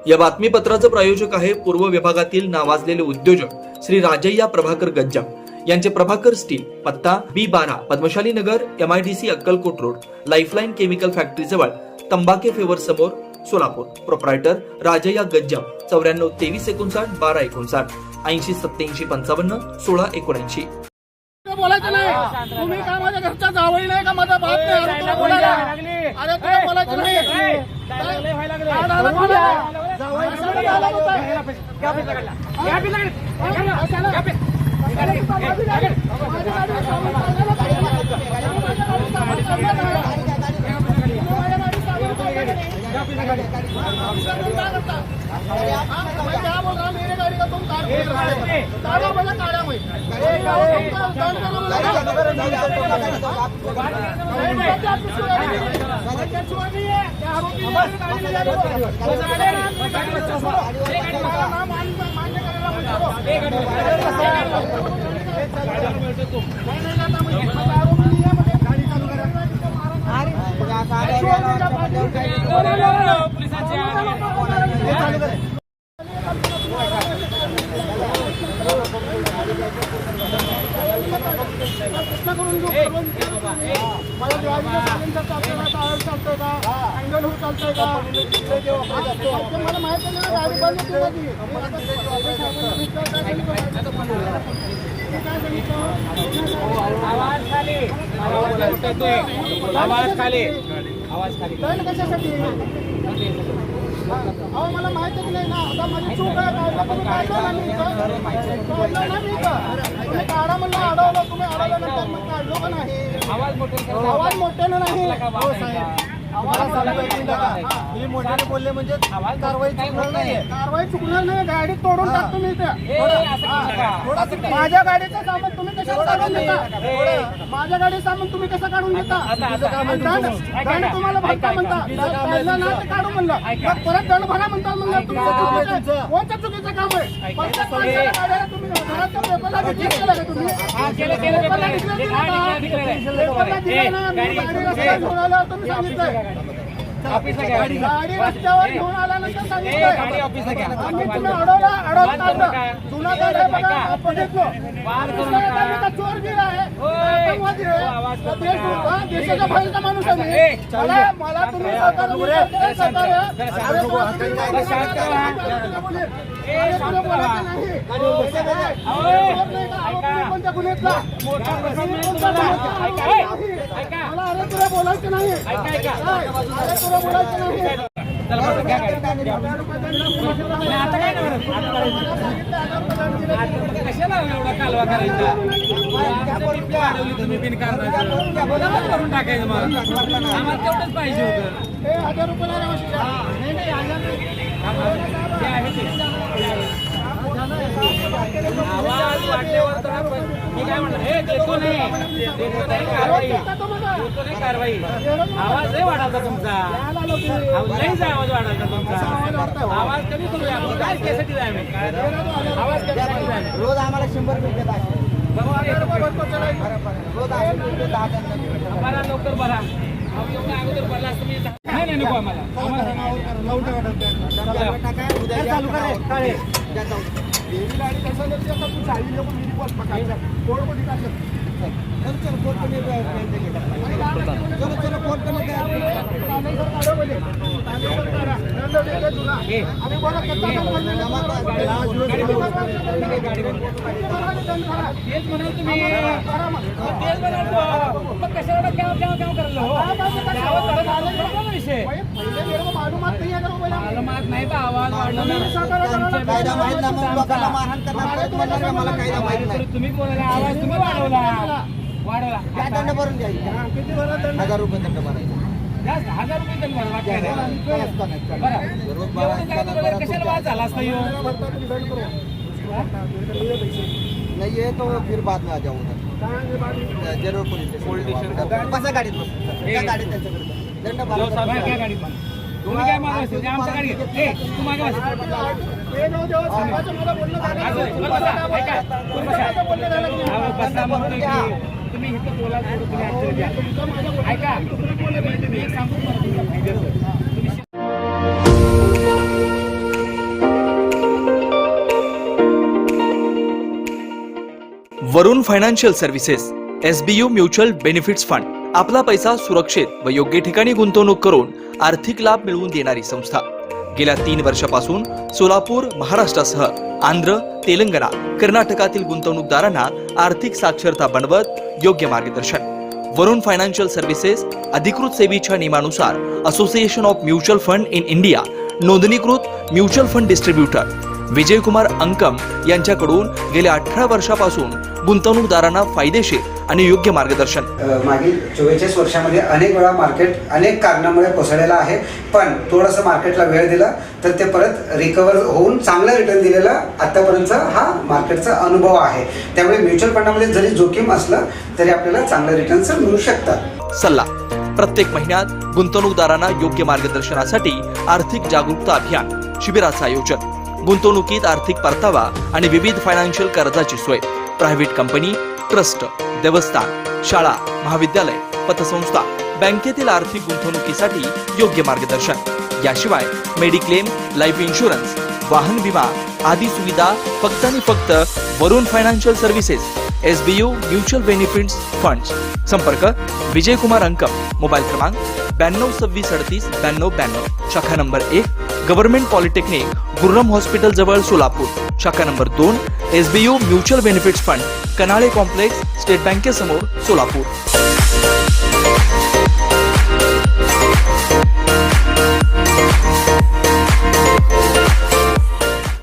या बातमीपत्राचं प्रायोजक आहे पूर्व विभागातील नावाजलेले उद्योजक श्री राजय्या प्रभाकर गज्जाम यांचे प्रभाकर स्टील, पत्ता B12 पद्मशाली नगर, MIDC Akkalkot road, lifeline chemical factory जवळ, तंबाके फेवर समोर, सोलापूर. प्रोप्रायटर राजय्या गज्जाम 94 23 59 12 59 80 87 55 16 79. बोलायचं नाही. तुम्ही काय माझ्या घरचा जावई नाही का माझा बाप नाही? अरे तुला बोलायला अरे तुला बोलायचं नाही. मेरे गाड़ी का तुम काढ़ा बोला काढ़ा में मला माहिती नाही गाडी बंद केली. कशासाठी अहो मला माहितीच नाही ना. आता माझी चूक आहे. काढा म्हणलं अडवलं. तुम्ही अडवल्यानंतर मग काढलो का नाही? आवाज मोठ्यानं नाही. मोठ्याने बोलले म्हणजे कारवाई चुकणार नाही. कारवाई चुकणार नाही. गाडी तोडून टाकतो मी त्या. माझ्या गाडीचं सामान तुम्ही कशाला काढून देता? माझ्या गाडी सामान तुम्ही कसं काढून देता? दंड तुम्हाला भरता म्हणता ना ते काढू म्हणलं. परत दंड भरा म्हणता म्हणलं. कोणत्या चुकीचं काम आहे? तुम्ही घराच्या पेपरला डिक्लेअर केलं का तुम्ही? तुम्ही सांगितलंय गाडी रस्त्यावर घेऊन आल्यानंतर सांगितलं तुम्ही अडवला जुना दंड आहे बघा. आपण घेतलो चोरगिर आहे, आतंकवादी आहे, देशाच्या बाहेरचा माणूस आहे. मला तुम्ही कोणत्या गुन्ह्यातला मला अरे तुला बोलायचं नाही. तुला बोलायचं नाही. कशाला एवढा कालवा करायचा? तुम्ही करून टाकायचं. मला आम्हाला तेवढंच पाहिजे होतं. 1000 रुपये आवाज वाढल्यावर तर आपण मी काय म्हणलं हे देतो नाही कारवाई. आवाज नाही वाढायचा तुमचा. नाहीच आवाज वाढायचा तुमचा. आवाज कमी करूया आपण. काय त्यासाठी जावे आवाज कमी रोज आम्हाला 100 रुपये बरा लवकर बरा. अगोदर भरला असतं मी नाही नको आम्हाला. चालू करा गाडी कसं तू चाळी लोक कोण कोणी टाकत मालूमात नाही तर आवाज तुम्ही बोलायला आवाज तुम्ही वाढवला. काय दंड भरून द्यायचा? किती भरा दंड? 1000 रुपये दंड भरायचा. 1000 रुपये दंड भरा. कशाला वाद झाला असता? नहीं ये तो फिर बाद में आ जाऊंगा. जरूर पोलीस स्टेशन कसा गाडीत गाडीत दंड भरा. तुम्ही काय मागायचं? आमच्या गाडी तू मागे तुम्ही इथं बोला. ऐका मी एक सांगू Varun financial services, SBU mutual benefits fund, आपला पैसा सुरक्षित व योग्य ठिकाणी गुंतवणूक करून आर्थिक लाभ मिळवून देणारी संस्था. गेल्या 3 वर्षापासून सोलापूर, महाराष्ट्रासह आंध्र, तेलंगणा, कर्नाटकातील गुंतवणूकदारांना आर्थिक साक्षरता बनवत योग्य मार्गदर्शन. वरुण फायनान्शियल सर्व्हिसेस अधिकृत सेवेच्या नियमानुसार association of mutual fund in India नोंदणीकृत म्युच्युअल फंड डिस्ट्रीब्युटर विजयकुमार अंकम यांच्याकडून गेल्या 18 वर्षापासून गुंतवणूकदारांना फायदेशीर आणि योग्य मार्गदर्शन. मागील 44 वर्षामध्ये अनेक वेळा मार्केट अनेक कारणामुळे कोसळलेलं आहे, पण थोडंसं मार्केटला वेळ दिला तर ते परत रिकवर होऊन चांगलं रिटर्न दिलेला आतापर्यंतचा हा मार्केटचा अनुभव आहे. त्यामुळे म्युच्युअल फंडामध्ये जरी जोखीम असलं तरी आपल्याला चांगलं रिटर्न्स मिळू शकतात. सल्ला. प्रत्येक महिन्यात गुंतवणूकदारांना योग्य मार्गदर्शनासाठी आर्थिक जागरूकता अभियान शिबिराचं आयोजन. गुंतवणुकीत आर्थिक परतावा आणि विविध फायनान्शियल कर्जाची सोय. प्रायव्हेट कंपनी, ट्रस्ट, देवस्थान, शाळा, महाविद्यालय, पतसंस्था, बँकेतील आर्थिक गुंतवणुकीसाठी योग्य मार्गदर्शन. याशिवाय मेडिक्लेम, लाईफ इन्शुरन्स, वाहन विमा आदी सुविधा फक्त आणि फक्त Varun financial services, SBU mutual benefits funds. संपर्क विजयकुमार अंकम. मोबाईल क्रमांक 9226389292. शाखा number 1 government polytechnic, Gurram hospital जवळ सोलापूर. शाखा number 2 SBU mutual benefits fund, Kanale complex, state बँकेसमोर, सोलापूर.